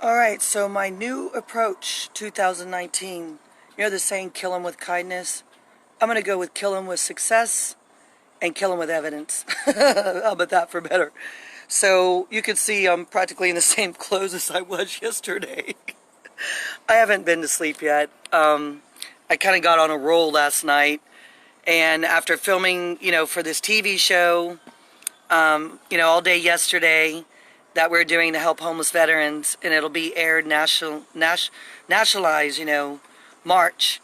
Alright, so my new approach 2019, you know the saying, kill him with kindness? I'm going to go with kill him with success and kill him with evidence. How about that for better? So you can see I'm practically in the same clothes as I was yesterday. I haven't been to sleep yet. I kind of got on a roll last night, and after filming, for this TV show, all day yesterday that we're doing to help homeless veterans, and it'll be aired nationalized, March.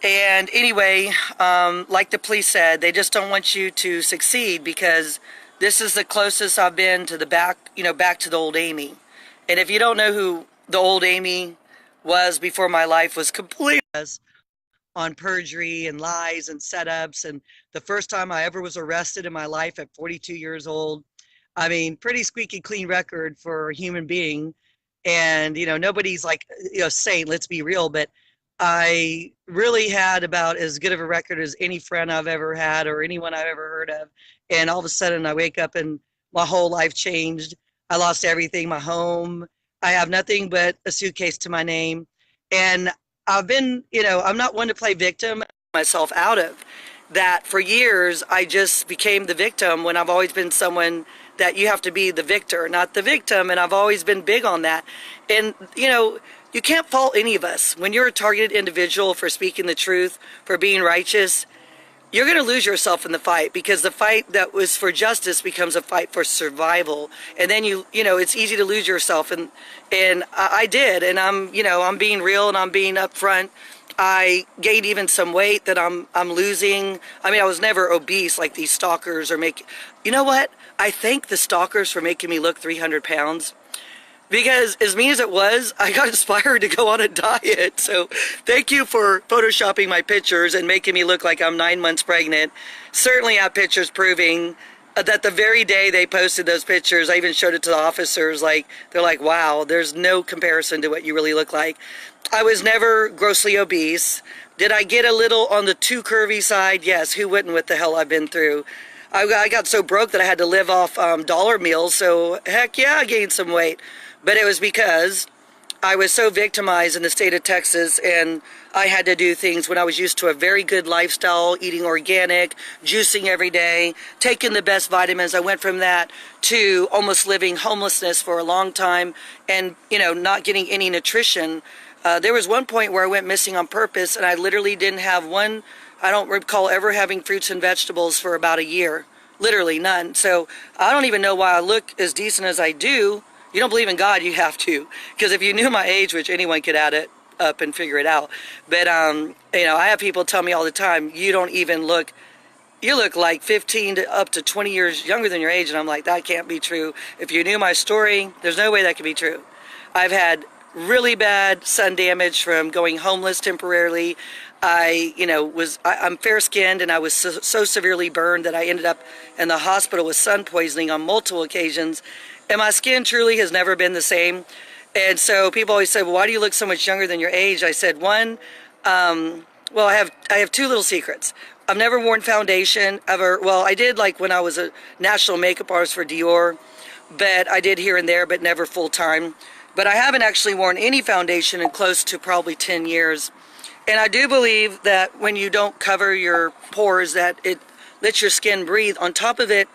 And anyway, like the police said, they just don't want you to succeed because this is the closest I've been to the back to the old Amy. And if you don't know who the old Amy was before my life was complete on perjury and lies and setups, and the first time I ever was arrested in my life at 42 years old. I mean, pretty squeaky clean record for a human being. And, nobody's like, saint, let's be real, but I really had about as good of a record as any friend I've ever had or anyone I've ever heard of. And all of a sudden I wake up and my whole life changed. I lost everything, my home. I have nothing but a suitcase to my name. And I've been, I'm not one to play victim myself out of that. For years, I just became the victim when I've always been someone that you have to be the victor, not the victim. And I've always been big on that. And, you can't fault any of us. When you're a targeted individual for speaking the truth, for being righteous, you're going to lose yourself in the fight, because the fight that was for justice becomes a fight for survival. And then it's easy to lose yourself. And I did. And I'm being real and I'm being upfront. I gained even some weight that I'm losing. I mean, I was never obese like these stalkers are making. You know what? I thank the stalkers for making me look 300 pounds. Because as mean as it was, I got inspired to go on a diet. So thank you for photoshopping my pictures and making me look like I'm 9 months pregnant. Certainly have pictures proving that the very day they posted those pictures, I even showed it to the officers, they're like, wow, there's no comparison to what you really look like. I was never grossly obese. Did I get a little on the too curvy side? Yes, who wouldn't with the hell I've been through? I got so broke that I had to live off dollar meals, so heck yeah, I gained some weight. But it was because I was so victimized in the state of Texas, and I had to do things when I was used to a very good lifestyle, eating organic, juicing every day, taking the best vitamins. I went from that to almost living homelessness for a long time and, not getting any nutrition. There was one point where I went missing on purpose, and I literally didn't have one. I don't recall ever having fruits and vegetables for about a year. Literally none. So I don't even know why I look as decent as I do. You don't believe in God, you have to. Because if you knew my age, which anyone could add it up and figure it out. But, I have people tell me all the time, you look like 15 to up to 20 years younger than your age. And I'm like, that can't be true. If you knew my story, there's no way that could be true. I've had really bad sun damage from going homeless temporarily. I'm fair-skinned, and I was so severely burned that I ended up in the hospital with sun poisoning on multiple occasions. And my skin truly has never been the same. And so people always say, well, why do you look so much younger than your age? I said, one, I have two little secrets. I've never worn foundation ever. Well, I did when I was a national makeup artist for Dior, but I did here and there, but never full time. But I haven't actually worn any foundation in close to probably 10 years. And I do believe that when you don't cover your pores, that it lets your skin breathe. On top of it,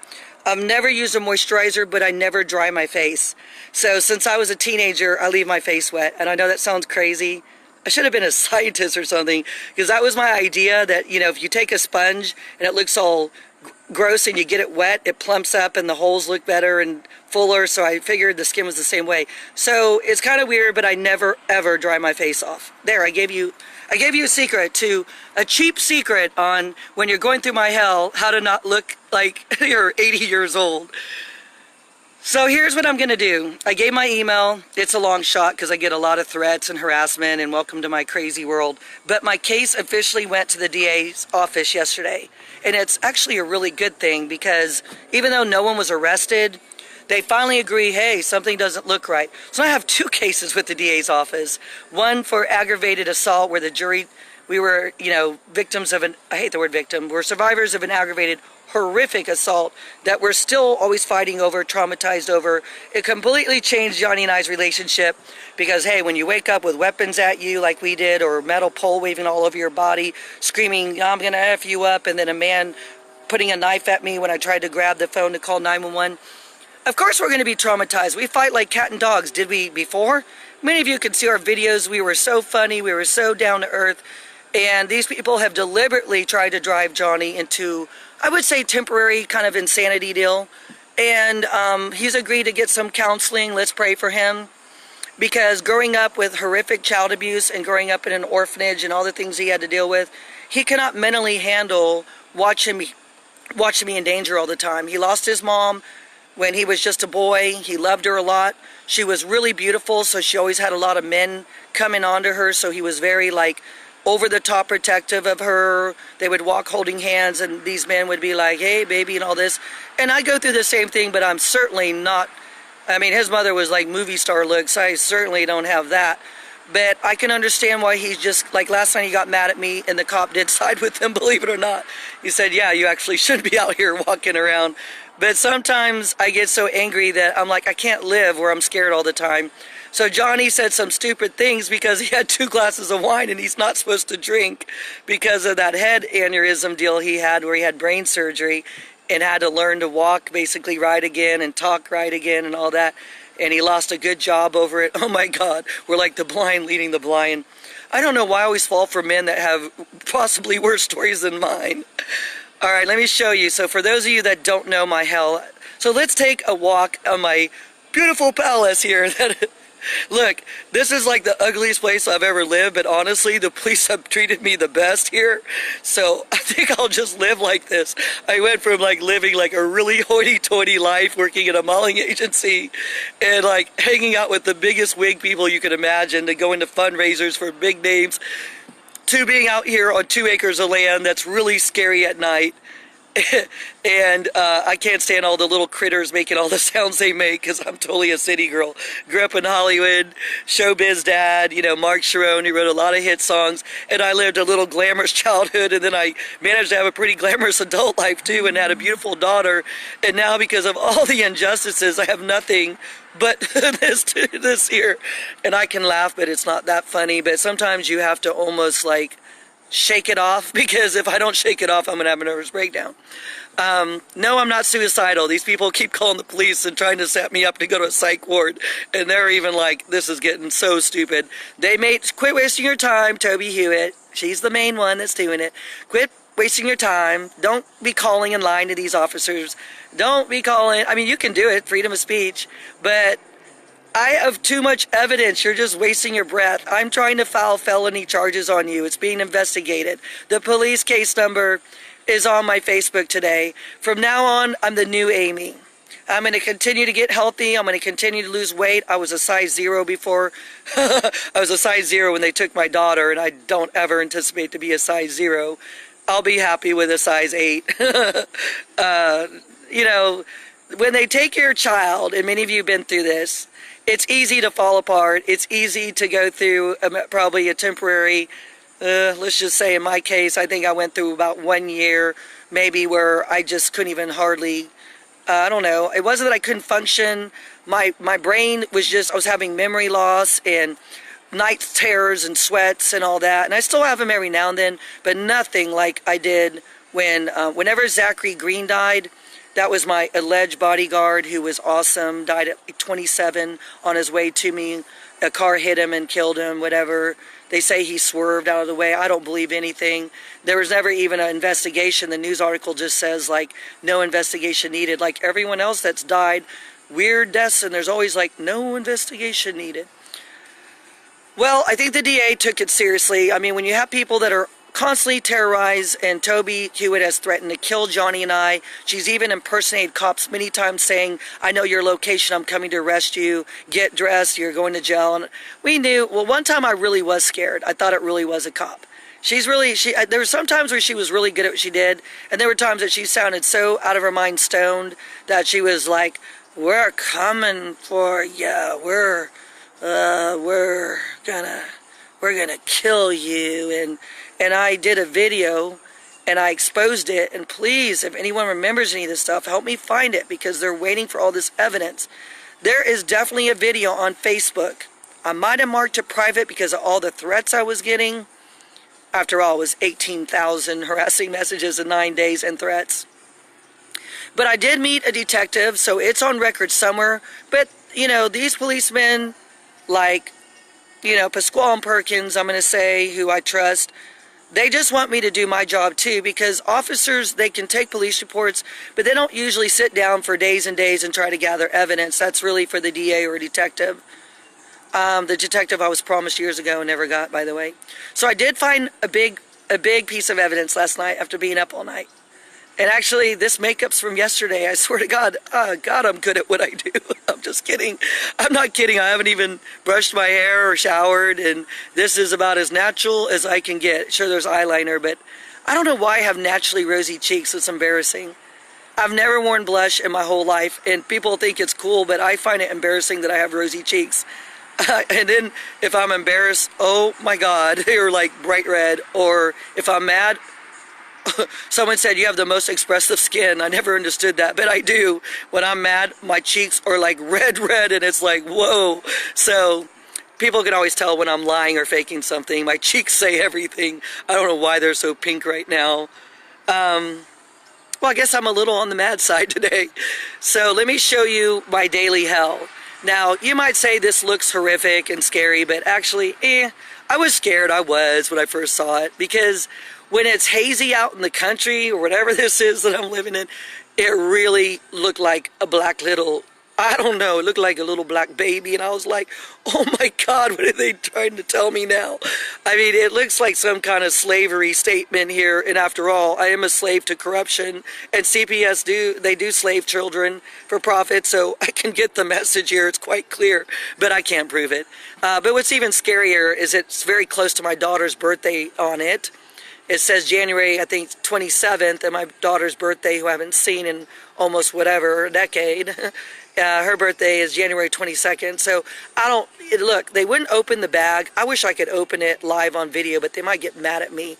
I've never used a moisturizer, but I never dry my face. So since I was a teenager, I leave my face wet. And I know that sounds crazy. I should have been a scientist or something, because that was my idea that, if you take a sponge and it looks all gross and you get it wet, it plumps up and the holes look better and fuller. So I figured the skin was the same way. So it's kind of weird, but I never ever dry my face off. There, I gave you a cheap secret on when you're going through my hell, how to not look like you're 80 years old. So here's what I'm going to do. I gave my email. It's a long shot because I get a lot of threats and harassment and welcome to my crazy world. But my case officially went to the DA's office yesterday. And it's actually a really good thing, because even though no one was arrested, they finally agree, hey, something doesn't look right. So I have two cases with the DA's office. One for aggravated assault, where the jury, we were, victims of I hate the word victim, we're survivors of an aggravated horrific assault that we're still always fighting over, traumatized over. It completely changed Johnny and I's relationship because, hey, when you wake up with weapons at you like we did, or metal pole waving all over your body, screaming, I'm going to F you up, and then a man putting a knife at me when I tried to grab the phone to call 911. Of course we're going to be traumatized. We fight like cat and dogs. Did we before? Many of you can see our videos. We were so funny. We were so down to earth. And these people have deliberately tried to drive Johnny into, I would say, temporary kind of insanity deal. And he's agreed to get some counseling. Let's pray for him. Because growing up with horrific child abuse and growing up in an orphanage and all the things he had to deal with, he cannot mentally handle watching me in danger all the time. He lost his mom when he was just a boy. He loved her a lot. She was really beautiful, so she always had a lot of men coming onto her, so he was very like over the top protective of her. They would walk holding hands, and these men would be like, hey baby, and all this. And I go through the same thing, but I'm certainly not, I mean, his mother was like movie star looks. I certainly don't have that. But I can understand why he's just, like last night he got mad at me and the cop did side with him, believe it or not. He said, yeah, you actually should be out here walking around. But sometimes I get so angry that I'm like, I can't live where I'm scared all the time. So Johnny said some stupid things because he had 2 glasses of wine and he's not supposed to drink because of that head aneurysm deal he had where he had brain surgery and had to learn to walk basically right again and talk right again and all that. And he lost a good job over it. Oh my God, we're like the blind leading the blind. I don't know why I always fall for men that have possibly worse stories than mine. All right, let me show you. So for those of you that don't know my hell, so let's take a walk on my beautiful palace here. Look, this is like the ugliest place I've ever lived, but honestly, the police have treated me the best here. So I think I'll just live like this. I went from like living like a really hoity-toity life, working at a modeling agency, and like hanging out with the biggest wig people you could imagine, to going to fundraisers for big names, to being out here on 2 acres of land that's really scary at night. And I can't stand all the little critters making all the sounds they make because I'm totally a city girl. Grew up in Hollywood, showbiz dad, you know, Mark Sharon, who wrote a lot of hit songs, and I lived a little glamorous childhood, and then I managed to have a pretty glamorous adult life too, and had a beautiful daughter, and now because of all the injustices, I have nothing but this here. And I can laugh, but it's not that funny, but sometimes you have to almost like shake it off, because if I don't shake it off, I'm gonna have a nervous breakdown. No, I'm not suicidal. These people keep calling the police and trying to set me up to go to a psych ward, and they're even like, this is getting so stupid. They quit wasting your time, Toby Hewitt. She's the main one that's doing it. Quit wasting your time. Don't be calling and lying to these officers. Don't be calling. I mean, you can do it, freedom of speech, but I have too much evidence. You're just wasting your breath. I'm trying to file felony charges on you. It's being investigated. The police case number is on my Facebook today. From now on, I'm the new Amy. I'm going to continue to get healthy. I'm going to continue to lose weight. I was a size 0 before. I was a size 0 when they took my daughter, and I don't ever anticipate to be a size 0. I'll be happy with a size 8. You know, when they take your child, and many of you have been through this, it's easy to fall apart. It's easy to go through probably a temporary, let's just say in my case, I think I went through about 1 year, maybe, where I just couldn't even hardly, I don't know. It wasn't that I couldn't function. My brain was just, I was having memory loss and night terrors and sweats and all that. And I still have them every now and then, but nothing like I did whenever Zachary Green died. That was my alleged bodyguard, who was awesome, died at 27 on his way to me. A car hit him and killed him, whatever. They say he swerved out of the way. I don't believe anything. There was never even an investigation. The news article just says, like, no investigation needed. Like everyone else that's died, weird deaths, and there's always, like, no investigation needed. Well, I think the DA took it seriously. I mean, when you have people that are constantly terrorized, and Toby Hewitt has threatened to kill Johnny and I. She's even impersonated cops many times saying, I know your location, I'm coming to arrest you, get dressed, you're going to jail. And we knew, well, one time I really was scared. I thought it really was a cop. She's really, there were some times where she was really good at what she did, and there were times that she sounded so out of her mind stoned that she was like, we're coming for you, we're gonna kill you. And I did a video, and I exposed it. And please, if anyone remembers any of this stuff, help me find it, because they're waiting for all this evidence. There is definitely a video on Facebook. I might have marked it private because of all the threats I was getting. After all, it was 18,000 harassing messages in 9 days and threats. But I did meet a detective, so it's on record somewhere. But, you know, these policemen, like, you know, Pasquale and Perkins, I'm going to say, who I trust, they just want me to do my job too, because officers, they can take police reports, but they don't usually sit down for days and days and try to gather evidence. That's really for the DA or a detective. The detective I was promised years ago and never got, by the way. So I did find a big piece of evidence last night after being up all night. And actually, this makeup's from yesterday. I swear to God, God, I'm good at what I do. I'm just kidding. I'm not kidding. I haven't even brushed my hair or showered, and this is about as natural as I can get. Sure, there's eyeliner, but I don't know why I have naturally rosy cheeks. It's embarrassing. I've never worn blush in my whole life, and people think it's cool, but I find it embarrassing that I have rosy cheeks. And then if I'm embarrassed, oh my God, they're like bright red. Or if I'm mad, someone said you have the most expressive skin. I never understood that, but I do. When I'm mad, my cheeks are like red, and it's like, whoa. So people can always tell when I'm lying or faking something. My cheeks say everything. I don't know why they're so pink right now. Well, I guess I'm a little on the mad side today. So let me show you my daily hell. Now, you might say this looks horrific and scary, but actually, I was scared. I was when I first saw it, because when it's hazy out in the country or whatever this is that I'm living in, it really looked like a black little, I don't know, it looked like a little black baby. And I was like, oh my God, what are they trying to tell me now? I mean, it looks like some kind of slavery statement here. And after all, I am a slave to corruption. And CPS they do slave children for profit. So I can get the message here. It's quite clear, but I can't prove it. But what's even scarier is it's very close to my daughter's birthday on it. It says January, I think, 27th, and my daughter's birthday, who I haven't seen in almost whatever, a decade. Her birthday is January 22nd. So look, they wouldn't open the bag. I wish I could open it live on video, but they might get mad at me.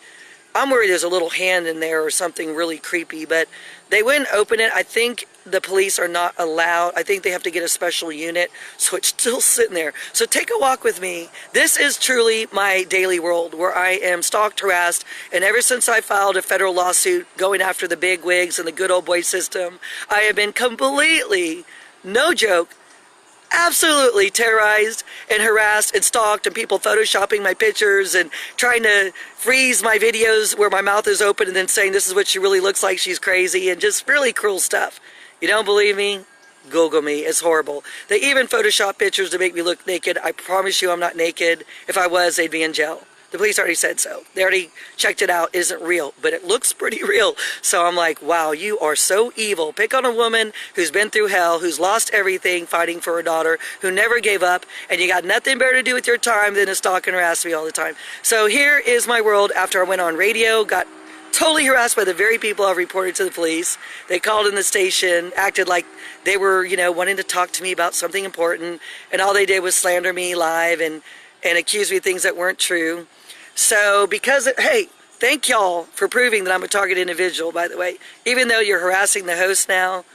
I'm worried there's a little hand in there or something really creepy, but they wouldn't open it. I think the police are not allowed. I think they have to get a special unit, so it's still sitting there. So take a walk with me. This is truly my daily world, where I am stalked, harassed, and ever since I filed a federal lawsuit going after the big wigs and the good old boy system, I have been completely, no joke, absolutely terrorized and harassed and stalked, and people photoshopping my pictures and trying to freeze my videos where my mouth is open and then saying this is what she really looks like, she's crazy, and just really cruel stuff. You don't believe me? Google me. It's horrible. They even Photoshop pictures to make me look naked. I promise you I'm not naked. If I was, they'd be in jail. The police already said so. They already checked it out. It isn't real, but it looks pretty real. So I'm like, wow, you are so evil. Pick on a woman who's been through hell, who's lost everything fighting for her daughter, who never gave up, and you got nothing better to do with your time than to stalk and harass me all the time. So here is my world after I went on radio, got totally harassed by the very people I've reported to the police. They called in the station, acted like they were, you know, wanting to talk to me about something important, and all they did was slander me live and accuse me of things that weren't true. So hey, thank y'all for proving that I'm a target individual, by the way. Even though you're harassing the host now,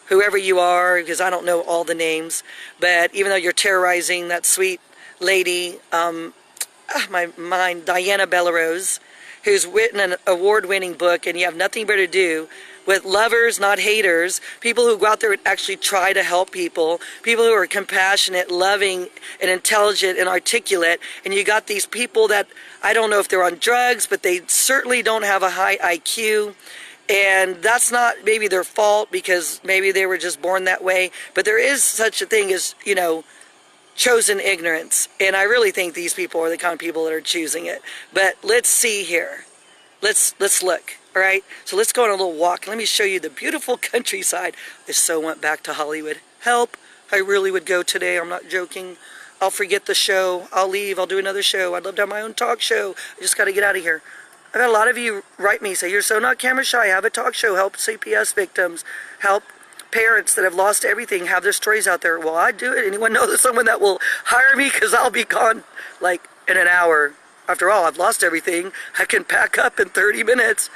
whoever you are, because I don't know all the names, but even though you're terrorizing that sweet lady, my mind, Diana Bellerose, who's written an award-winning book, and you have nothing better to do with lovers, not haters, people who go out there and actually try to help people who are compassionate, loving, and intelligent and articulate, and you got these people that, I don't know if they're on drugs, but they certainly don't have a high IQ, and that's not maybe their fault, because maybe they were just born that way, but there is such a thing as, you know, chosen ignorance, and I really think these people are the kind of people that are choosing it. But let's see here. Let's look. All right, so let's go on a little walk. Let me show you the beautiful countryside. I so went back to Hollywood. Help! I really would go today. I'm not joking. I'll forget the show. I'll leave. I'll do another show. I'd love to have my own talk show. I just got to get out of here. I've had a lot of you write me, say, you're so not camera shy. Have a talk show. Help CPS victims. Help parents that have lost everything. Have their stories out there. Well, I do it. Anyone know someone that will hire me? Because I'll be gone like in an hour. After all, I've lost everything. I can pack up in 30 minutes.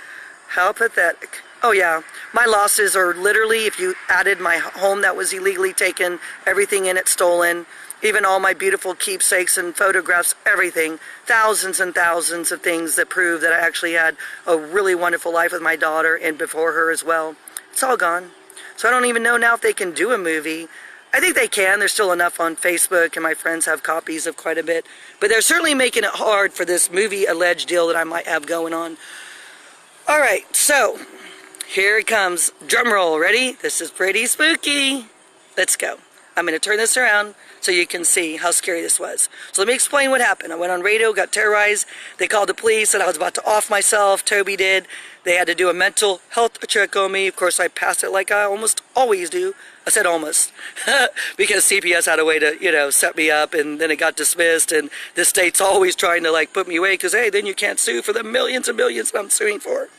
How pathetic. Oh yeah, my losses are literally, if you added my home that was illegally taken, everything in it stolen, even all my beautiful keepsakes and photographs, everything, thousands and thousands of things that prove that I actually had a really wonderful life with my daughter and before her as well. It's all gone. So I don't even know now if they can do a movie. I think they can. There's still enough on Facebook, and my friends have copies of quite a bit. But they're certainly making it hard for this movie alleged deal that I might have going on. All right, so here it comes. Drum roll, ready? This is pretty spooky. Let's go. I'm going to turn this around so you can see how scary this was. So let me explain what happened. I went on radio, got terrorized. They called the police, said I was about to off myself. Toby did. They had to do a mental health check on me. Of course, I passed it like I almost always do. I said almost, because CPS had a way to, you know, set me up, and then it got dismissed, and the state's always trying to, like, put me away, because, hey, then you can't sue for the millions and millions that I'm suing for.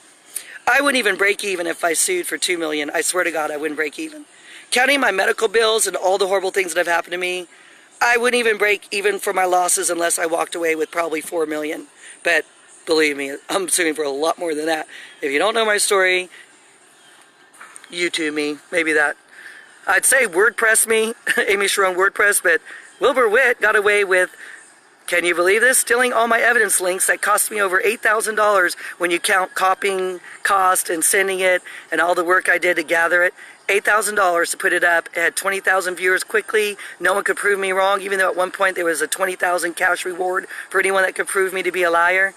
I wouldn't even break even if I sued for $2 million. I swear to God, I wouldn't break even. Counting my medical bills and all the horrible things that have happened to me, I wouldn't even break even for my losses unless I walked away with probably $4 million. But believe me, I'm suing for a lot more than that. If you don't know my story, YouTube me, maybe that. I'd say WordPress me, Amy Sharon WordPress, but Wilbur Witt got away with, can you believe this? Stealing all my evidence links that cost me over $8,000 when you count copying cost and sending it and all the work I did to gather it. $8,000 to put it up. It had 20,000 viewers quickly. No one could prove me wrong, even though at one point there was a 20,000 cash reward for anyone that could prove me to be a liar.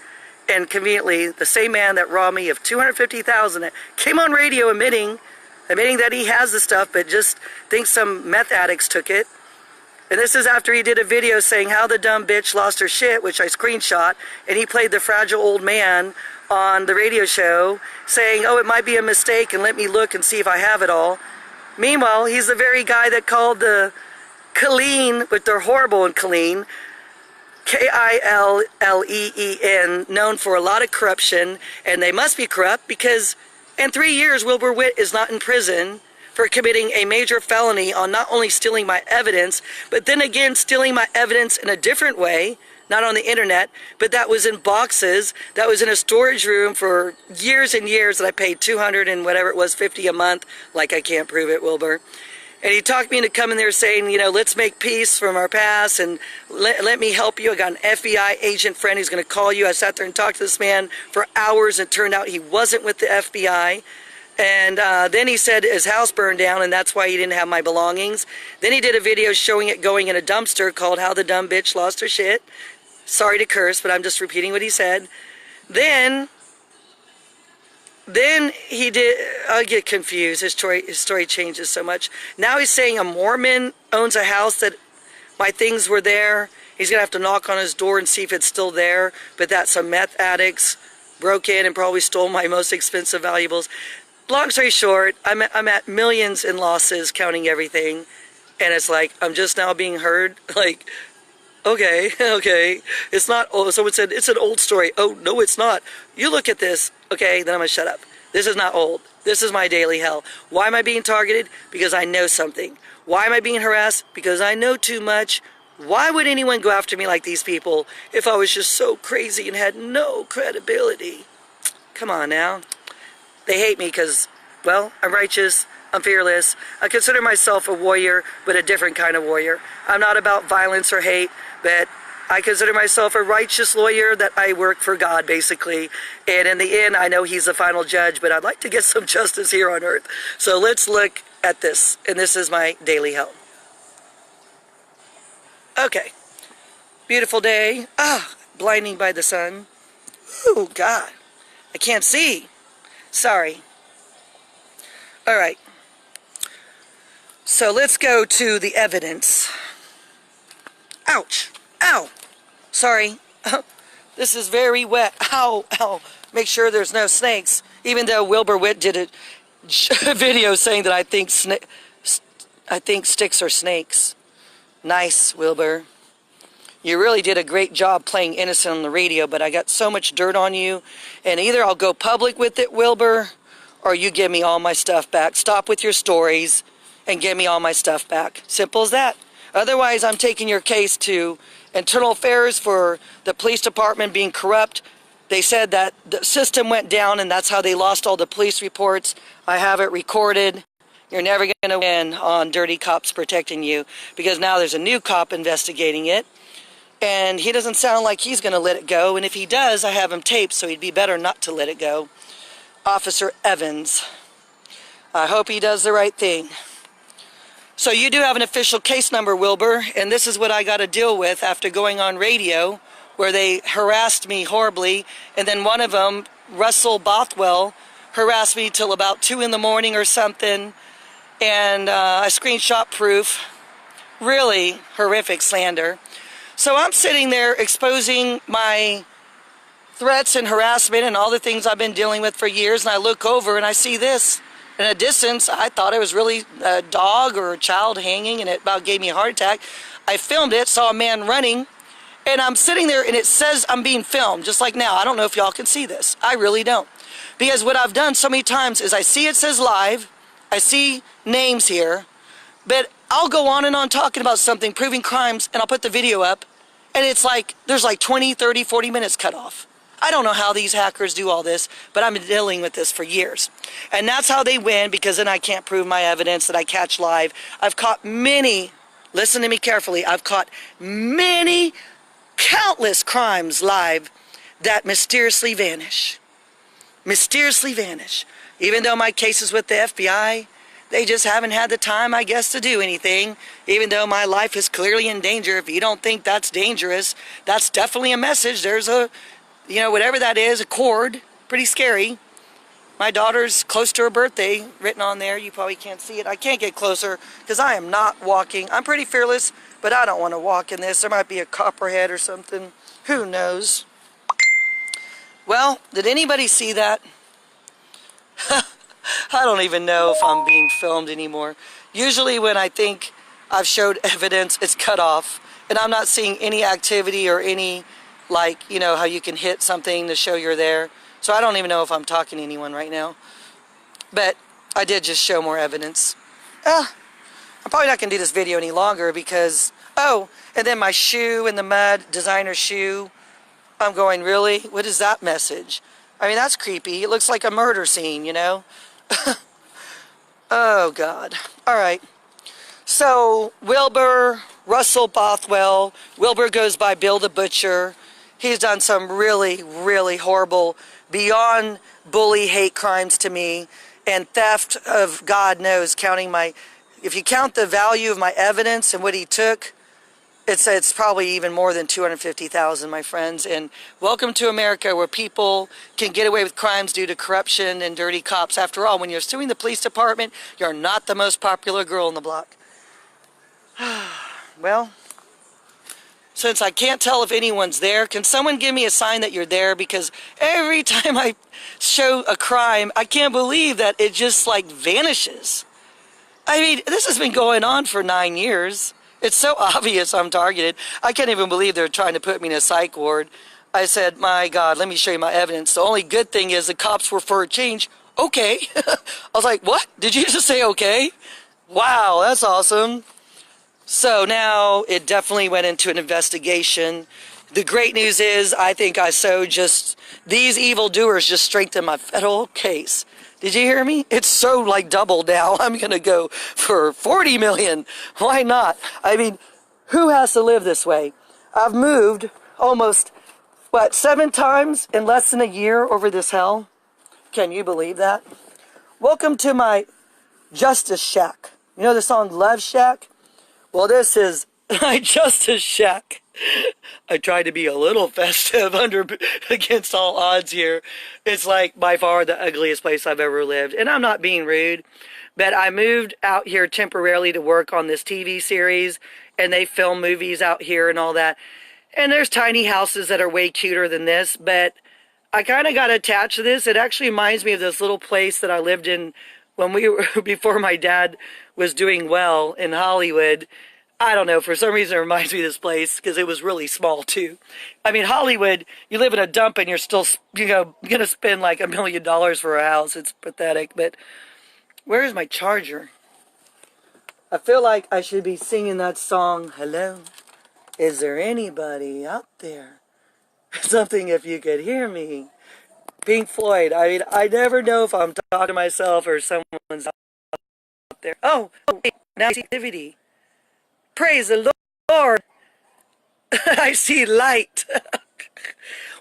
And conveniently, the same man that robbed me of $250,000 that came on radio admitting that he has the stuff, but just thinks some meth addicts took it. And this is after he did a video saying how the dumb bitch lost her shit, which I screenshot, and he played the fragile old man on the radio show saying, oh, it might be a mistake, and let me look and see if I have it all. Meanwhile, he's the very guy that called the Killeen, but they're horrible in Killeen, Killeen, known for a lot of corruption, and they must be corrupt because in 3 years, Wilbur Witt is not in prison for committing a major felony on not only stealing my evidence, but then again stealing my evidence in a different way, not on the internet, but that was in boxes, that was in a storage room for years and years that I paid $200 and whatever it was, $50 a month, like I can't prove it, Wilbur. And he talked me into coming there saying, you know, let's make peace from our past and let me help you. I got an FBI agent friend who's going to call you. I sat there and talked to this man for hours, and it turned out he wasn't with the FBI. And then he said his house burned down, and that's why he didn't have my belongings. Then he did a video showing it going in a dumpster called How the Dumb Bitch Lost Her Shit. Sorry to curse, but I'm just repeating what he said. Then he did, I get confused, his story changes so much. Now he's saying a Mormon owns a house that my things were there. He's going to have to knock on his door and see if it's still there, but that some meth addicts broke in and probably stole my most expensive valuables. Long story short, I'm at millions in losses, counting everything, and it's like, I'm just now being heard, like, okay, it's not, oh, someone said, it's an old story. Oh, no, it's not. You look at this, okay, then I'm going to shut up. This is not old. This is my daily hell. Why am I being targeted? Because I know something. Why am I being harassed? Because I know too much. Why would anyone go after me like these people if I was just so crazy and had no credibility? Come on now. They hate me because, well, I'm righteous. I'm fearless. I consider myself a warrior, but a different kind of warrior. I'm not about violence or hate, but I consider myself a righteous lawyer that I work for God, basically. And in the end, I know he's the final judge, but I'd like to get some justice here on earth. So let's look at this. And this is my daily hell. Okay. Beautiful day. Ah, blinding by the sun. Oh, God. I can't see. Sorry. All right. So let's go to the evidence. Ouch. Ow. Sorry. This is very wet. Ow. Ow. Make sure there's no snakes. Even though Wilbur Witt did a video saying that I think sticks are snakes. Nice, Wilbur. You really did a great job playing innocent on the radio, but I got so much dirt on you, and either I'll go public with it, Wilbur, or you give me all my stuff back. Stop with your stories and give me all my stuff back. Simple as that. Otherwise, I'm taking your case to internal affairs for the police department being corrupt. They said that the system went down and that's how they lost all the police reports. I have it recorded. You're never going to win on dirty cops protecting you, because now there's a new cop investigating it. And he doesn't sound like he's going to let it go. And if he does, I have him taped, so he'd be better not to let it go. Officer Evans. I hope he does the right thing. So you do have an official case number, Wilbur, and this is what I got to deal with after going on radio, where they harassed me horribly. And then one of them, Russell Bothwell, harassed me till about 2 in the morning or something. And I screenshot proof. Really horrific slander. So I'm sitting there exposing my threats and harassment and all the things I've been dealing with for years, and I look over and I see this. In a distance, I thought it was really a dog or a child hanging, and it about gave me a heart attack. I filmed it, saw a man running, and I'm sitting there and it says I'm being filmed, just like now. I don't know if y'all can see this. I really don't. Because what I've done so many times is I see it says live, I see names here, but I'll go on and on talking about something, proving crimes, and I'll put the video up, and it's like, there's like 20, 30, 40 minutes cut off. I don't know how these hackers do all this, but I've been dealing with this for years. And that's how they win, because then I can't prove my evidence that I catch live. I've caught many, listen to me carefully, I've caught many, countless crimes live that mysteriously vanish. Mysteriously vanish. Even though my case is with the FBI, they just haven't had the time, I guess, to do anything. Even though my life is clearly in danger. If you don't think that's dangerous, that's definitely a message. There's a, you know, whatever that is, a cord. Pretty scary. My daughter's close to her birthday, written on there. You probably can't see it. I can't get closer because I am not walking. I'm pretty fearless, but I don't want to walk in this. There might be a copperhead or something. Who knows? Well, did anybody see that? I don't even know if I'm being filmed anymore. Usually when I think I've showed evidence, it's cut off. And I'm not seeing any activity or any, like, you know, how you can hit something to show you're there. So I don't even know if I'm talking to anyone right now. But I did just show more evidence. I'm probably not going to do this video any longer because, oh, and then my shoe in the mud, designer shoe. I'm going, really? What is that message? I mean, that's creepy. It looks like a murder scene, you know? Oh, God. All right. So, Wilbur, Russell Bothwell. Wilbur goes by Bill the Butcher. He's done some really, really horrible, beyond bully hate crimes to me, and theft of God knows, counting my, if you count the value of my evidence and what he took, it's probably even more than 250,000, my friends. And welcome to America, where people can get away with crimes due to corruption and dirty cops. After all, when you're suing the police department, you're not the most popular girl on the block. Well, since I can't tell if anyone's there, can someone give me a sign that you're there? Because every time I show a crime, I can't believe that it just like vanishes. I mean, this has been going on for 9 years. It's so obvious I'm targeted. I can't even believe they're trying to put me in a psych ward. I said, my God, let me show you my evidence. The only good thing is the cops were for a change. Okay. I was like, what? Did you just say okay? Wow, that's awesome. So now it definitely went into an investigation. The great news is I think I so just, these evildoers just strengthened my federal case. Did you hear me? It's so like double now. I'm going to go for 40 million. Why not? I mean, who has to live this way? I've moved almost, what, 7 times in less than a year over this hell? Can you believe that? Welcome to my Justice Shack. You know the song Love Shack? Well, this is my Justice Shack. I tried to be a little festive against all odds here. It's like by far the ugliest place I've ever lived. And I'm not being rude, but I moved out here temporarily to work on this TV series, and they film movies out here and all that. And there's tiny houses that are way cuter than this, but I kind of got attached to this. It actually reminds me of this little place that I lived in when we were, before my dad was doing well in Hollywood. I don't know, for some reason it reminds me of this place because it was really small too. I mean, Hollywood, you live in a dump and you're still, you know, going to spend like $1 million for a house. It's pathetic. But where is my charger? I feel like I should be singing that song, hello, Is there anybody out there? Something if you could hear me. Pink Floyd. I mean, I never know if I'm talking to myself or someone's out there. Oh, wait, now I see activity. Praise the Lord. I see light.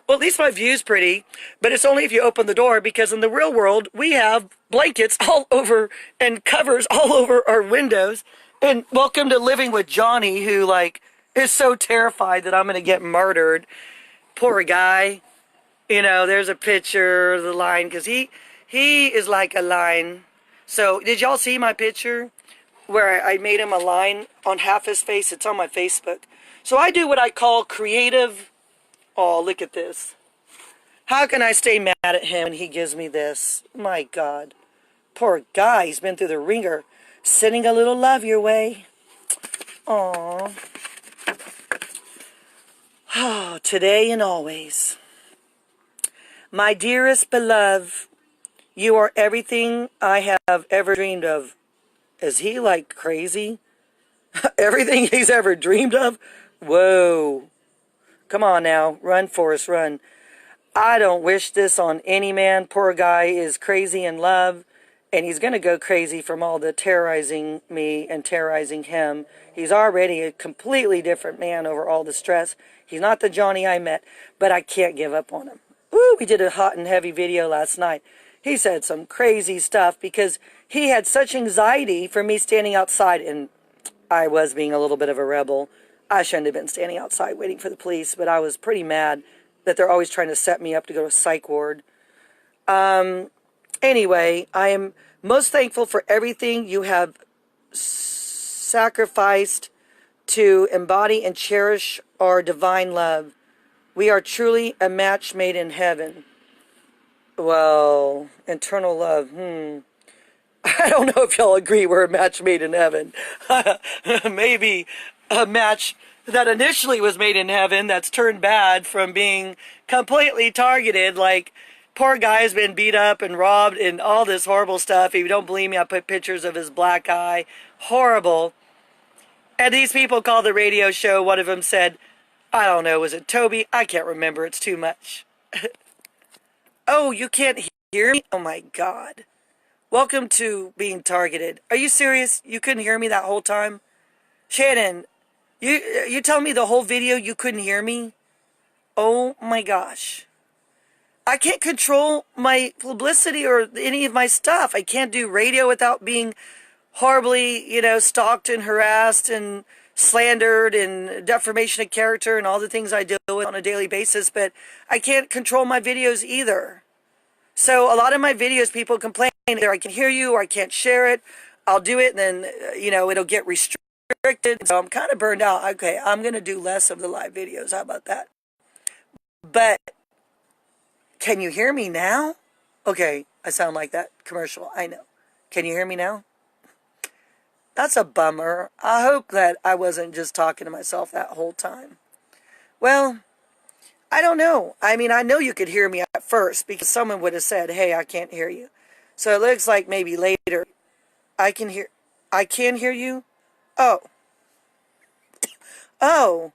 Well, at least my view's pretty, but it's only if you open the door, because in the real world, we have blankets all over and covers all over our windows. And welcome to living with Johnny, who, like, is so terrified that I'm going to get murdered. Poor guy. You know, there's a picture of the lion, because he is like a lion. So, did y'all see my picture where I made him a line on half his face? It's on my Facebook. So I do what I call creative. Oh, look at this. How can I stay mad at him when he gives me this? My God. Poor guy. He's been through the ringer. Sending a little love your way. Aww. Oh, today and always. My dearest beloved, you are everything I have ever dreamed of. Is he like crazy? Everything he's ever dreamed of? Whoa. Come on now. Run, Forrest, run. I don't wish this on any man. Poor guy is crazy in love, and he's going to go crazy from all the terrorizing me and terrorizing him. He's already a completely different man over all the stress. He's not the Johnny I met, but I can't give up on him. Ooh, we did a hot and heavy video last night. He said some crazy stuff because he had such anxiety for me standing outside, and I was being a little bit of a rebel. I shouldn't have been standing outside waiting for the police, but I was pretty mad that they're always trying to set me up to go to a psych ward. Anyway, I am most thankful for everything you have sacrificed to embody and cherish our divine love. We are truly a match made in heaven. Well, eternal love, I don't know if y'all agree we're a match made in heaven. Maybe a match that initially was made in heaven that's turned bad from being completely targeted. Like, poor guy's been beat up and robbed and all this horrible stuff. If you don't believe me, I put pictures of his black eye. Horrible. And these people called the radio show. One of them said, I don't know, was it Toby? I can't remember. It's too much. Oh, you can't hear me? Oh my God. Welcome to being targeted. Are you serious? You couldn't hear me that whole time? Shannon, you tell me the whole video you couldn't hear me? Oh my gosh. I can't control my publicity or any of my stuff. I can't do radio without being horribly, stalked and harassed and slandered and defamation of character and all the things I deal with on a daily basis, but I can't control my videos either. So a lot of my videos, people complain either I can hear you or I can't share it. I'll do it and then, it'll get restricted. So I'm kind of burned out. Okay, I'm going to do less of the live videos. How about that? But can you hear me now? Okay, I sound like that commercial. I know. Can you hear me now? That's a bummer. I hope that I wasn't just talking to myself that whole time. Well, I don't know. I mean, I know you could hear me at first because someone would have said, hey, I can't hear you. So it looks like maybe later I can hear you? Oh. Oh.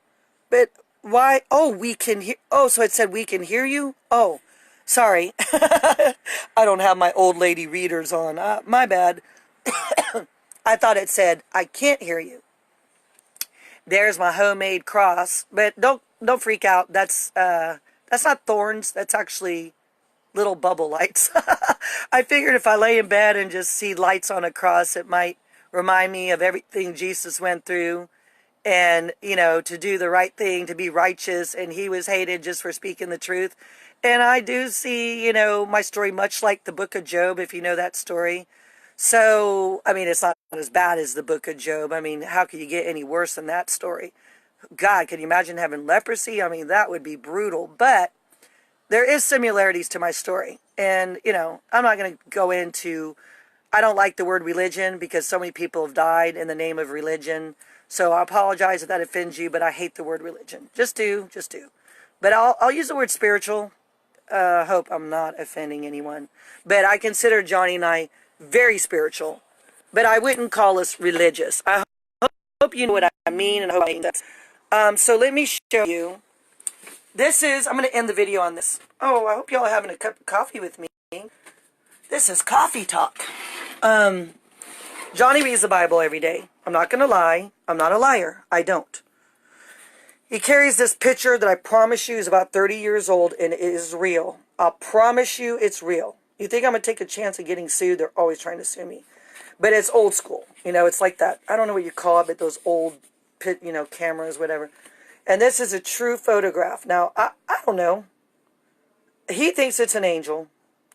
But why? Oh, we can hear. Oh, so it said we can hear you? Oh, sorry. I don't have my old lady readers on. My bad. I thought it said I can't hear you. There's my homemade cross, but don't freak out. That's not thorns. That's actually little bubble lights. I figured if I lay in bed and just see lights on a cross, it might remind me of everything Jesus went through, and to do the right thing, to be righteous, and he was hated just for speaking the truth. And I do see, my story much like the book of Job, if you know that story. So, I mean, it's not as bad as the book of Job. I mean, how could you get any worse than that story? God, can you imagine having leprosy? I mean, that would be brutal. But there is similarities to my story. And, I'm not going to go into, I don't like the word religion because so many people have died in the name of religion. So I apologize if that offends you, but I hate the word religion. Just do. But I'll use the word spiritual. Hope I'm not offending anyone. But I consider Johnny and I very spiritual, but I wouldn't call us religious. I hope you know what I mean, and I hope I mean that. So let me show you. This is, I'm going to end the video on this. Oh, I hope y'all are having a cup of coffee with me. This is Coffee Talk. Johnny reads the Bible every day. I'm not going to lie. I'm not a liar. I don't. He carries this picture that I promise you is about 30 years old, and it is real. I'll promise you it's real. You think I'm going to take a chance of getting sued? They're always trying to sue me. But it's old school. You know, it's like that. I don't know what you call it, but those old, cameras, whatever. And this is a true photograph. Now, I don't know. He thinks it's an angel.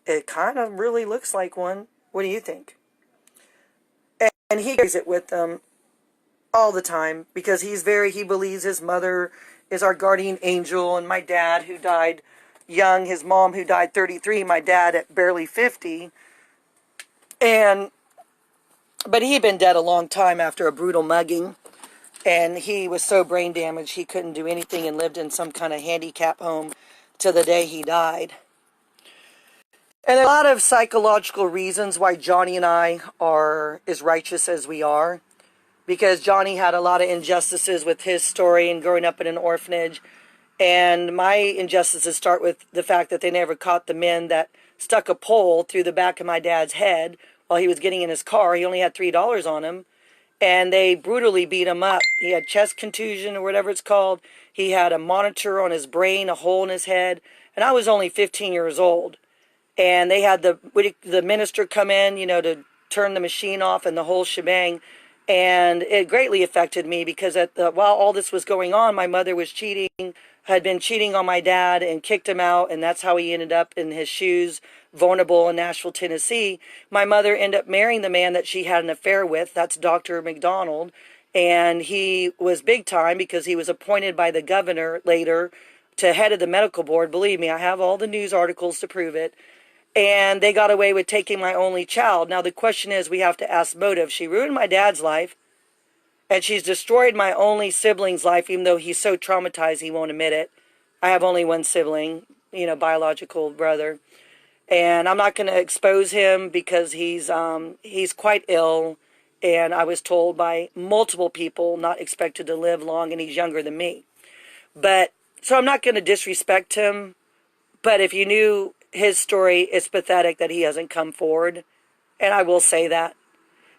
It kind of really looks like one. What do you think? And he carries it with him all the time because he believes his mother is our guardian angel, and my dad, who died young, his mom, who died 33, my dad at barely 50. But he had been dead a long time after a brutal mugging. And he was so brain damaged he couldn't do anything and lived in some kind of handicap home till the day he died. And there are a lot of psychological reasons why Johnny and I are as righteous as we are. Because Johnny had a lot of injustices with his story and growing up in an orphanage. And my injustices start with the fact that they never caught the men that stuck a pole through the back of my dad's head while he was getting in his car. He only had $3 on him. And they brutally beat him up. He had chest contusion or whatever it's called. He had a monitor on his brain, a hole in his head. And I was only 15 years old. And they had the minister come in, to turn the machine off and the whole shebang. And it greatly affected me because while all this was going on, my mother was had been cheating on my dad and kicked him out. And that's how he ended up in his shoes, vulnerable in Nashville, Tennessee. My mother ended up marrying the man that she had an affair with. That's Dr. McDonald. And he was big time because he was appointed by the governor later to head of the medical board. Believe me, I have all the news articles to prove it. And they got away with taking my only child. Now the question is, we have to ask motive. She ruined my dad's life. And she's destroyed my only sibling's life, even though he's so traumatized he won't admit it. I have only one sibling, biological brother. And I'm not going to expose him because he's quite ill. And I was told by multiple people not expected to live long, and he's younger than me. So I'm not going to disrespect him. But if you knew his story, it's pathetic that he hasn't come forward. And I will say that.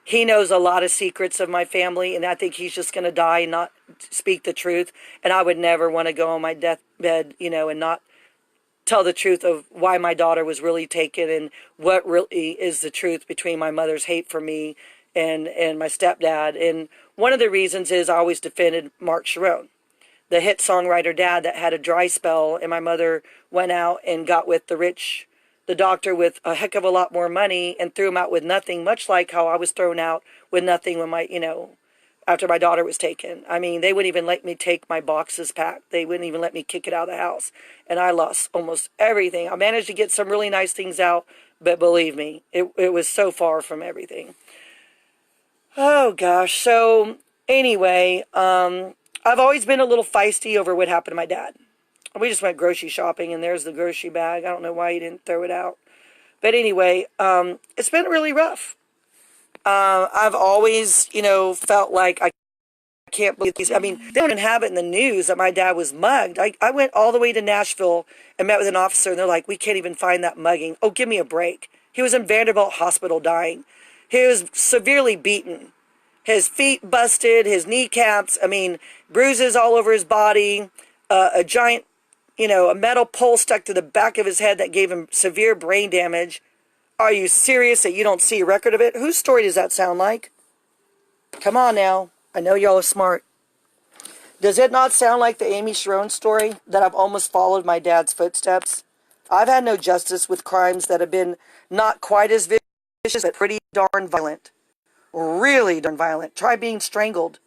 He knows a lot of secrets of my family, and I think he's just going to die and not speak the truth. And I would never want to go on my deathbed, and not tell the truth of why my daughter was really taken and what really is the truth between my mother's hate for me and my stepdad. And one of the reasons is I always defended Mark Sharon, the hit songwriter dad that had a dry spell, and my mother went out and got with the doctor with a heck of a lot more money and threw him out with nothing, much like how I was thrown out with nothing when after my daughter was taken. I mean, they wouldn't even let me take my boxes packed. They wouldn't even let me kick it out of the house. And I lost almost everything. I managed to get some really nice things out, but believe me, it was so far from everything. Oh, gosh. So, anyway, I've always been a little feisty over what happened to my dad. We just went grocery shopping, and there's the grocery bag. I don't know why he didn't throw it out. But anyway, it's been really rough. I've always, felt like I can't believe these. I mean, they don't even have it in the news that my dad was mugged. I went all the way to Nashville and met with an officer, and they're like, we can't even find that mugging. Oh, give me a break. He was in Vanderbilt Hospital dying. He was severely beaten. His feet busted, his kneecaps, bruises all over his body, a giant, a metal pole stuck to the back of his head that gave him severe brain damage. Are you serious that you don't see a record of it? Whose story does that sound like? Come on now. I know y'all are smart. Does it not sound like the Amy Sharon story, that I've almost followed my dad's footsteps? I've had no justice with crimes that have been not quite as vicious, but pretty darn violent. Really darn violent. Try being strangled.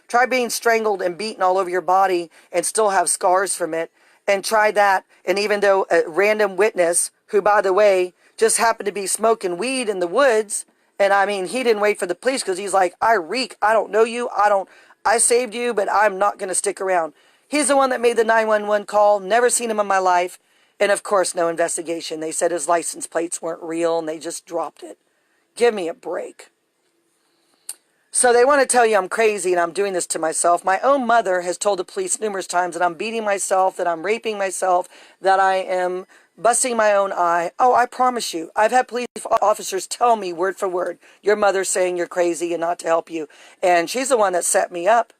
Try being strangled and beaten all over your body and still have scars from it. And try that, and even though a random witness, who, by the way, just happened to be smoking weed in the woods, and he didn't wait for the police because he's like, I reek, I don't know you, I saved you, but I'm not going to stick around. He's the one that made the 911 call, never seen him in my life, and of course, no investigation. They said his license plates weren't real, and they just dropped it. Give me a break. So they want to tell you I'm crazy and I'm doing this to myself. My own mother has told the police numerous times that I'm beating myself, that I'm raping myself, that I am busting my own eye. Oh, I promise you, I've had police officers tell me word for word, your mother's saying you're crazy and not to help you. And she's the one that set me up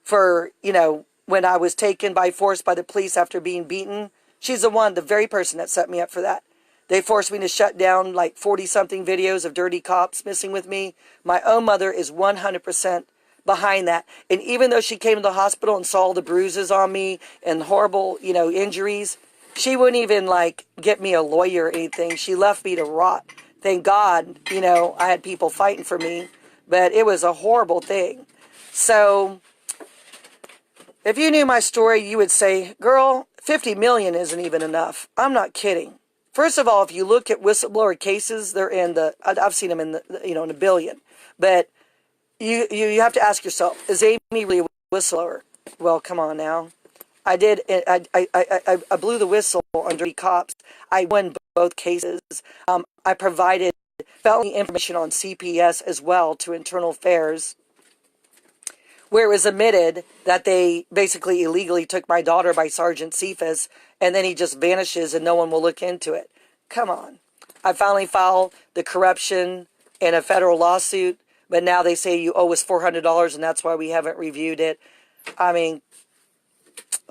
for, you know, when I was taken by force by the police after being beaten. She's the very person that set me up for that. They forced me to shut down like 40-something videos of dirty cops messing with me. My own mother is 100% behind that. And even though she came to the hospital and saw the bruises on me and horrible, you know, injuries, she wouldn't even like get me a lawyer or anything. She left me to rot. Thank God, you know, I had people fighting for me, but it was a horrible thing. So if you knew my story, you would say, girl, 50 million isn't even enough. I'm not kidding. First of all, if you look at whistleblower cases, they're in I've seen them in the, you know, in a billion. But you have to ask yourself, is Amy really a whistleblower? Well, come on now. I blew the whistle on dirty cops. I won both cases. I provided felony information on CPS as well to Internal Affairs, where it was admitted that they basically illegally took my daughter by Sergeant Cephas, and then he just vanishes and no one will look into it. Come on. I finally filed the corruption in a federal lawsuit, but now they say you owe us $400 and that's why we haven't reviewed it. I mean,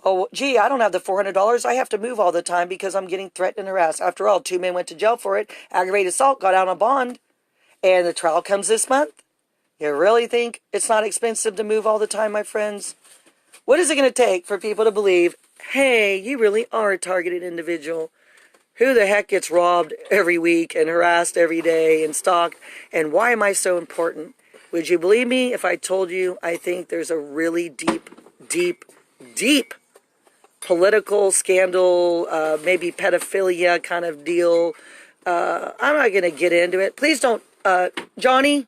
oh, gee, I don't have the $400. I have to move all the time because I'm getting threatened and harassed. After all, 2 men went to jail for it. Aggravated assault, got out on bond, and the trial comes this month. You really think it's not expensive to move all the time, my friends? What is it going to take for people to believe, hey, you really are a targeted individual? Who the heck gets robbed every week and harassed every day and stalked? And why am I so important? Would you believe me if I told you I think there's a really deep, deep, deep political scandal, maybe pedophilia kind of deal? I'm not going to get into it. Please don't. Johnny?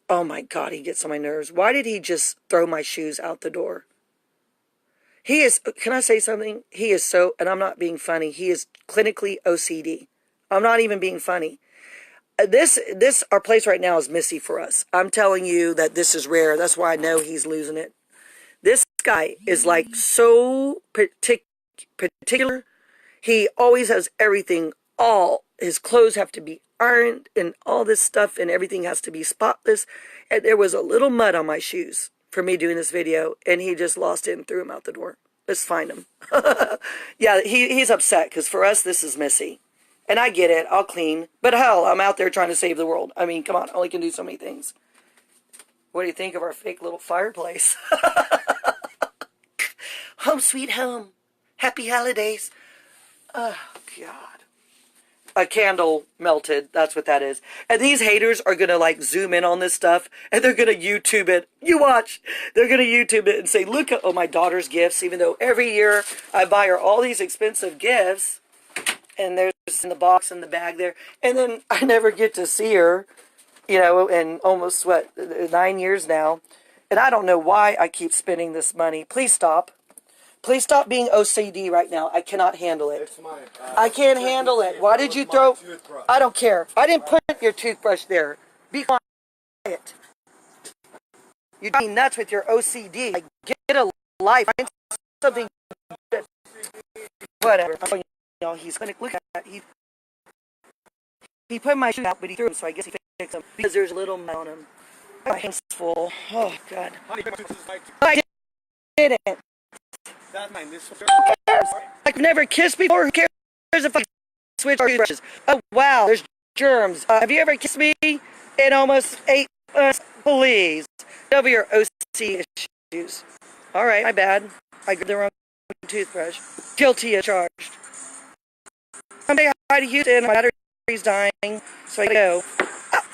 Oh my God, he gets on my nerves. Why did he just throw my shoes out the door? He is, can I say something? He is so, and I'm not being funny, he is clinically OCD. I'm not even being funny. Our place right now is messy for us. I'm telling you that this is rare. That's why I know he's losing it. This guy is like so particular. He always has everything, all his clothes have to be ironed and all this stuff, and everything has to be spotless. And there was a little mud on my shoes for me doing this video, and he just lost it and threw him out the door. Let's find him. Yeah, he's upset because for us this is messy. And I get it, I'll clean. But hell, I'm out there trying to save the world. I mean, come on, I only can do so many things. What do you think of our fake little fireplace? Home sweet home. Happy holidays. Oh, God. A candle melted. That's what that is. And these haters are going to like zoom in on this stuff and they're going to YouTube it. You watch. They're going to YouTube it and say, look at my daughter's gifts, even though every year I buy her all these expensive gifts and there's in the box in the bag there. And then I never get to see her, you know, in almost 9 years now. And I don't know why I keep spending this money. Please stop. Please stop being OCD right now. I cannot handle it. I can't handle it. Why did you throw... I don't care. I didn't put your toothbrush there. Be quiet. You're being nuts with your OCD. Like, get a life. Find something... Whatever. You know, he's going to look at it. He put my shoes out, but he threw them, so I guess he fixed them. Because there's a little mud on him. My hand's full. Oh, God. I didn't. I've never kissed before. Who cares if I switch toothbrushes? Oh, wow, there's germs. Have you ever kissed me in almost 8 months? Please. Get over your OC issues. All right, my bad. I grabbed the wrong toothbrush. Guilty as charged. I'm saying hi to Houston. My battery's dying, so I go.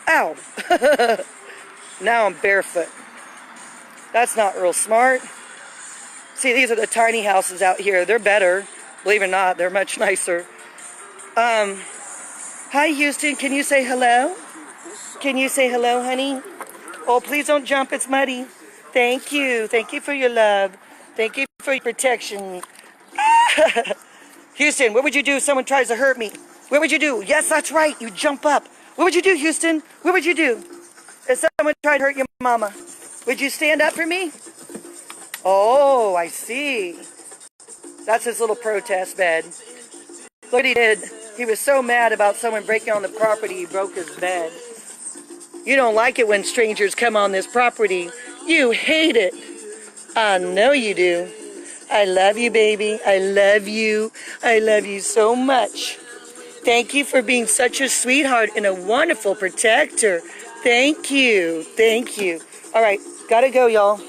Ow. Ow. Now I'm barefoot. That's not real smart. See, these are the tiny houses out here. They're better. Believe it or not, they're much nicer. Hi, Houston. Can you say hello? Can you say hello, honey? Oh, please don't jump. It's muddy. Thank you. Thank you for your love. Thank you for your protection. Houston, what would you do if someone tries to hurt me? What would you do? Yes, that's right. You jump up. What would you do, Houston? What would you do? If someone tried to hurt your mama, would you stand up for me? Oh, I see. That's his little protest bed. Look what he did. He was so mad about someone breaking on the property, he broke his bed. You don't like it when strangers come on this property. You hate it. I know you do. I love you, baby. I love you. I love you so much. Thank you for being such a sweetheart and a wonderful protector. Thank you. Thank you. All right, gotta go, y'all.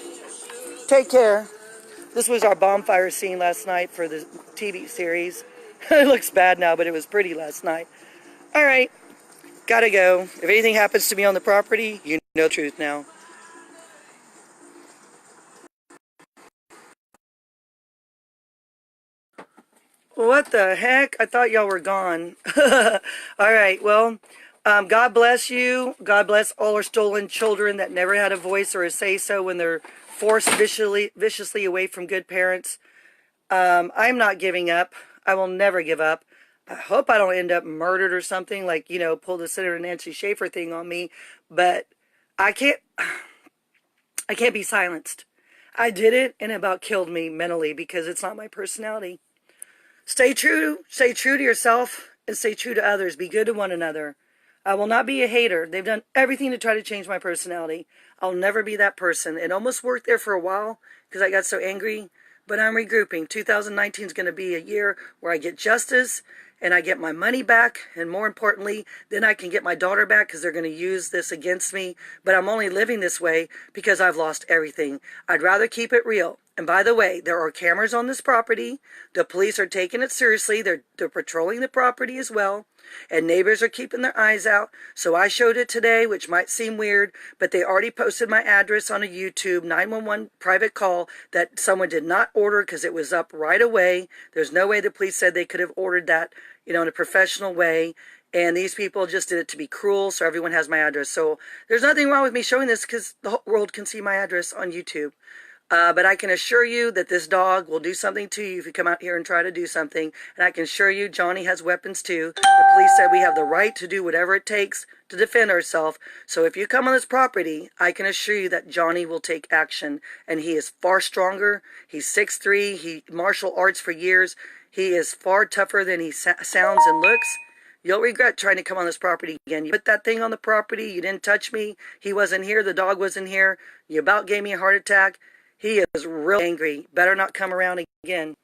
Take care. This was our bonfire scene last night for the TV series. It looks bad now, but it was pretty last night. All right, gotta go. If anything happens to me on the property, you know the truth now. What the heck? I thought y'all were gone. All right, well, God bless you. God bless all our stolen children that never had a voice or a say-so when they're forced viciously away from good parents. I'm not giving up. I will never give up. I hope I don't end up murdered or something, like, you know, pull the Senator Nancy Schaefer thing on me. But I can't be silenced. I did it, and it about killed me mentally because it's not my personality. Stay true to yourself and stay true to others. Be good to one another. I will not be a hater. They've done everything to try to change my personality. I'll never be that person. It almost worked there for a while because I got so angry, but I'm regrouping. 2019 is going to be a year where I get justice and I get my money back, and more importantly, then I can get my daughter back because they're going to use this against me. But I'm only living this way because I've lost everything. I'd rather keep it real. And by the way, there are cameras on this property. The police are taking it seriously. They're patrolling the property as well. And neighbors are keeping their eyes out. So I showed it today, which might seem weird, but they already posted my address on a YouTube 911 private call that someone did not order because it was up right away. There's no way the police said they could have ordered that, you know, in a professional way. And these people just did it to be cruel, so everyone has my address. So there's nothing wrong with me showing this because the whole world can see my address on YouTube. But I can assure you that this dog will do something to you if you come out here and try to do something. And I can assure you Johnny has weapons too. The police said we have the right to do whatever it takes to defend ourselves. So if you come on this property, I can assure you that Johnny will take action. And he is far stronger. He's 6'3". He martial arts for years. He is far tougher than he sounds and looks. You'll regret trying to come on this property again. You put that thing on the property. You didn't touch me. He wasn't here. The dog wasn't here. You about gave me a heart attack. He is real angry. Better not come around again.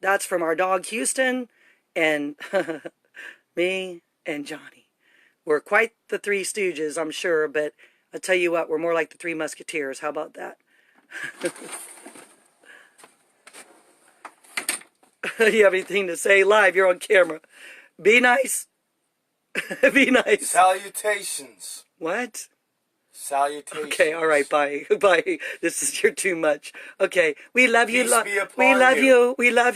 That's from our dog Houston and me and Johnny. We're quite the Three Stooges, I'm sure, but I'll tell you what, we're more like the Three Musketeers. How about that? You have anything to say? Live, you're on camera. Be nice. Be nice. Salutations. What? Salutations. Okay, all right, bye. Bye. You're too much. Okay, we love you. Peace be upon We love you. you. We love